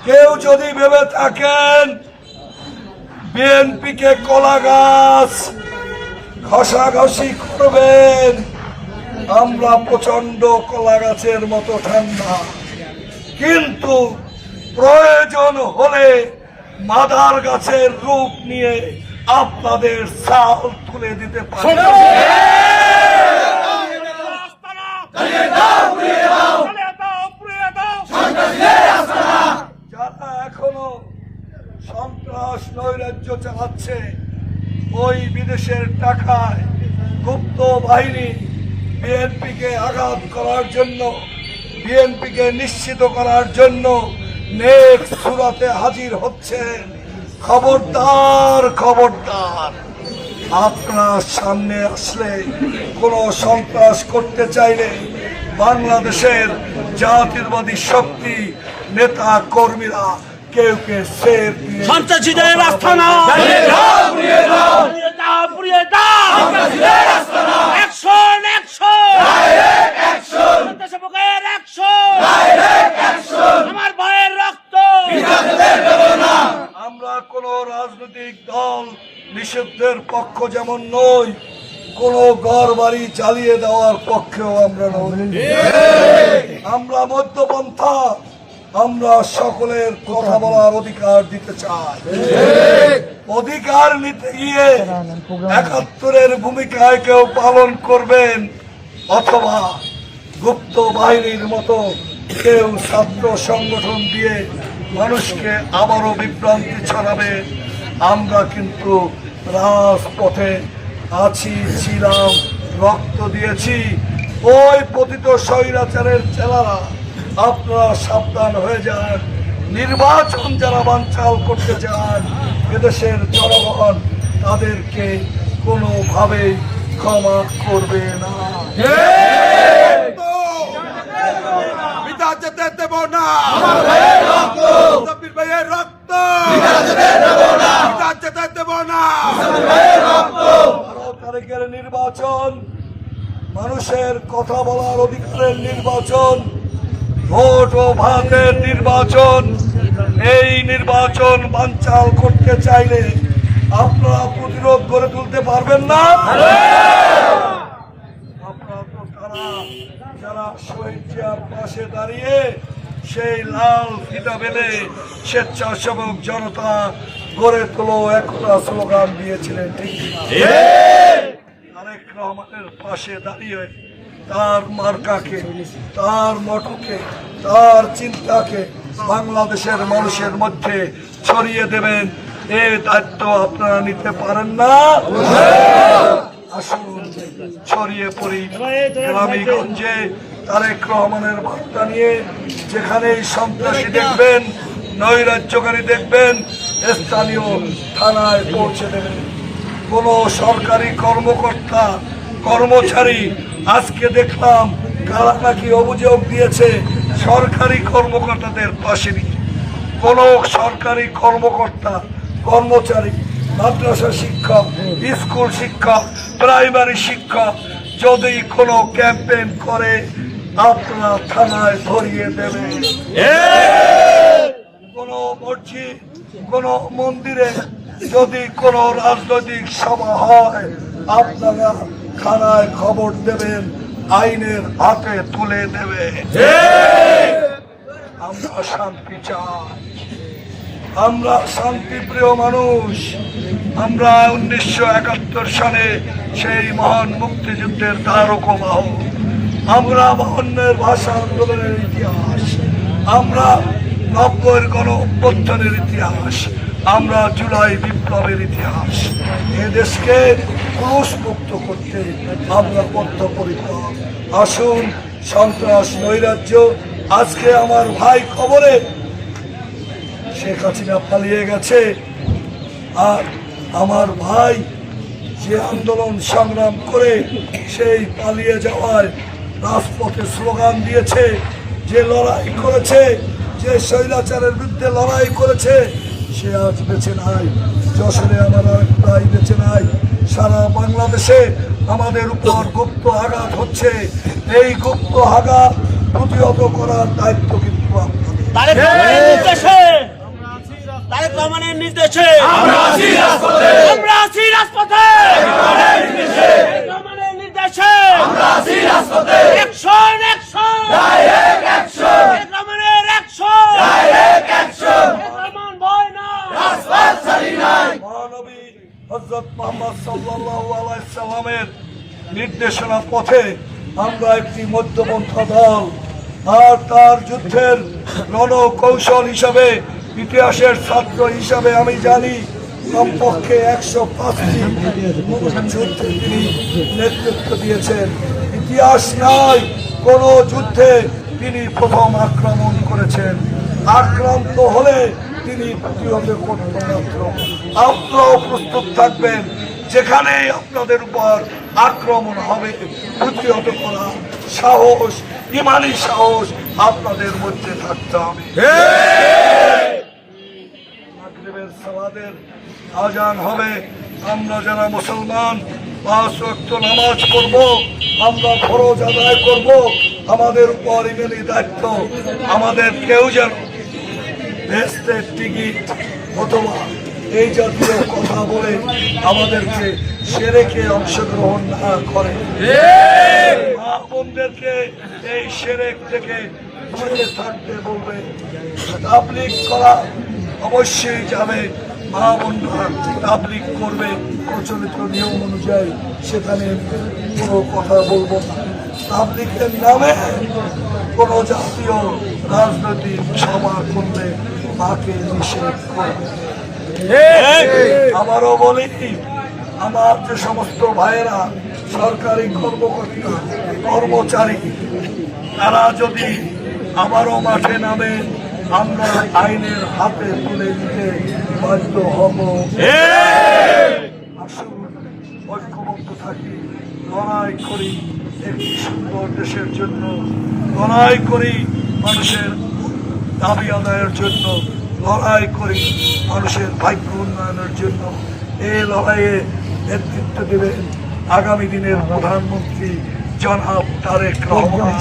কেউ যদি ভেবে থাকেন বিএনপিকে কলা গাছ ঘষাঘষি করবেন, আমরা প্রচন্ড কলা গাছের মতো ঠান্ডা, কিন্তু প্রয়োজন হলে মাদার গাছের রূপ নিয়ে আপনাদের ছাল তুলে দিতে পারি। যারা এখনো সন্ত্রাস নৈরাজ্য চালাচ্ছে, ওই বিদেশের টাকায় গুপ্ত বাহিনী বিএনপিকে আঘাত করার জন্য, বিএনপিকে নিশ্চিত করার জন্য নেক সুরাতে হাজির হচ্ছে। খবরদার, খবরদার, আপনার সামনে আসলে কোনো সন্ত্রাস করতে চাইলে বাংলাদেশের জাতীয়তাবাদী শক্তি নেতা কর্মীরা কেউ কে শের সন্ত্রাসীদের আস্তানা অ্যাকশন, অ্যাকশন, সন্ত্রাসীদের অ্যাকশন, আমার ভাইয়ের রক্ত। আমরা কোন রাজনৈতিক দল নিষিদ্ধের পক্ষ যেমন নই, কোন ঘর বাড়ি জ্বালিয়ে দেওয়ার পক্ষেও আমরা নই। আমরা মধ্যপন্থা, আমরা সকলের কথা বলার অধিকার দিতে চাই। অধিকার নিতে গিয়ে ৭১-এর ভূমিকায় কেউ পালন করবেন, অথবা গুপ্ত বাহিনীর মতো কেউ ছাত্র সংগঠন দিয়ে মানুষকে আবারও বিভ্রান্তি ছড়াবে। আমরা কিন্তু রাজপথে আছি, ছিলাম, রক্ত দিয়েছি। ওই পতিত স্বৈরাচারের চেলারা আপনারা সাবধান হয়ে যান। নির্বাচন যারা বানচাল করতে চান, এদেশের জনগণ তাদেরকে কোনোভাবে ক্ষমা করবে না। যেতে দেব না, ভাইয়ের রক্ত যেতে দেব না। 12 তারিখের নির্বাচন মানুষের কথা বলার অধিকারের নির্বাচন, ভোট ও ভাতের নির্বাচন। এই নির্বাচন বানচাল করতে চাইলে আপনারা প্রতিরোধ গড়ে তুলতে পারবেন না। আপনারা তো তারা যারা শহীদ জিয়ার পাশে দাঁড়িয়ে সেই লাল ফিতা বেলে স্বেচ্ছাসেবক জনতা গড়ে তোলো একটা স্লোগান দিয়েছিলেন, ঠিক না? তারেক রহমানের পাশে দাঁড়িয়ে তার মার্কাকে, তার মঠকে, তার চিন্তাকে বাংলাদেশের মানুষের মধ্যে ছড়িয়ে দেবেন, এই দায়িত্ব আপনারা নিতে পারেন না। আসুন ছড়িয়ে পড়ি গ্রামীগঞ্জে তারেক রহমানের বার্তা নিয়ে। যেখানেই সন্ত্রাসী দেখবেন, নৈরাজ্যকারী দেখবেন, স্থানীয় থানায় পৌঁছে দেবেন। কোন সরকারি কর্মকর্তা কর্মচারী, আজকে দেখলাম কারা নাকি অভিযোগ দিয়েছে সরকারি কর্মকর্তাদের পাশে নিয়ে। কোন সরকারি কর্মকর্তা কর্মচারী, মাদ্রাসা শিক্ষক, স্কুল শিক্ষক, প্রাইমারি শিক্ষক যদি কোনো ক্যাম্পেইন করে, আপনারা থানায় ধরিয়ে দেবেন। কোন মসজিদ, কোন মন্দিরে যদি কোনো রাজনৈতিক সভা হয়, আপনারা থানায় খবর দেবেন, আইনের হাতে তুলে দেবে। আমরা শান্তি চাই, আমরা শান্তিপ্রিয় মানুষ। আমরা 1971 সালে সেই মহান মুক্তিযুদ্ধের ধারক বাহক। আমরা 52-এর ভাষা আন্দোলনের ইতিহাস, আমরা 90-এর গণ অভ্যুত্থানের ইতিহাস, আমরা জুলাই বিপ্লবের ইতিহাস। এদেশকে ক্রুশমুক্ত করতে আমরা বদ্ধপরিকর। আসুন, সন্ত্রাস নৈরাজ্য, আজকে আমার ভাই খবরে শেখ হাসিনা পালিয়ে গেছে, আর আমার ভাই যে আন্দোলন সংগ্রাম করে সেই পালিয়ে যাওয়ায় রাজপথে স্লোগান দিয়েছে, যে লড়াই করেছে, যে স্বৈরাচারের বিরুদ্ধে লড়াই করেছে, সে আজ বেঁচে নাই। যশোরে আমার আরেক ভাই বেঁচে নাই। সারা বাংলাদেশে আমাদের উপর গুপ্ত আঘাত হচ্ছে। এই গুপ্ত আঘাত প্রতিহত করার দায়িত্ব কিন্তু আপনাদের। নির্দেশে আমরা আছি রাজপথে রহমানের নির্দেশে অ্যাকশন রহমানের অ্যাকশন রহমান ভয় না মহানবী হযরত মুহাম্মদ সাল্লাল্লাহু আলাইহি সাল্লামের নির্দেশনা পথে আমরা একটি মধ্যপন্থা দল, আর তার যুদ্ধের রণকৌশল হিসাবে, ইতিহাসের ছাত্র হিসাবে আমি জানি কমপক্ষে 105টি যুদ্ধে তিনি নেতৃত্ব দিয়েছেন। ইতিহাস নাই কোন যুদ্ধে তিনি প্রথম আক্রমণ করেছেন, আক্রান্ত হলে তিনি প্রতিহত করতেন মাত্র। আপনারাও প্রস্তুত থাকবেন, যেখানেই আপনাদের উপর আক্রমণ হবে প্রতিহত করা সাহস, ইমানি সাহস আপনাদের মধ্যে থাকতে হবে। মাগরিবের সালাতের আজান হবে, আমরা যারা মুসলমান 5 ওয়াক্ত নামাজ পড়ব, আমরা ফরজ আদায় করব, আমাদের উপর ইমানি দায়িত্ব। আমাদের কেউ যেন ভেস্তের টিকিট অথবা এই জাতীয় কথা বলে আমাদেরকে শিরকে অংশগ্রহণ না করে। মা বোনদেরকে এই শিরক থেকে দূরে থাকতে বলবে। তাবলীগ করা অবশ্যই যাবে, মা বোনরা তাবলীগ করবে প্রচলিত নিয়ম অনুযায়ী, সেখানে কোনো কথা বলবো না। তাবলীগের নামে কোনো জাতীয় রাজনৈতিক সভা করলে তাকে নিষেধ করবে। আবারও বলি, আমার যে সমস্ত ভাইয়েরা সরকারি কর্মকর্তা কর্মচারী, তারা যদি আবারও মাঠে নামে, আমরা আইনের হাতে তুলে দিতে বাধ্য হব। আসুন ঐক্যবদ্ধ থাকি, লড়াই করি একটি সুন্দর দেশের জন্য, লড়াই করি মানুষের দাবি আদায়ের জন্য, লড়াই করি মানুষের ভাগ্য উন্নয়নের জন্য। এই লড়াইয়ে নেতৃত্ব দেবেন আগামী দিনের প্রধানমন্ত্রী জনাব তারেক রহমান।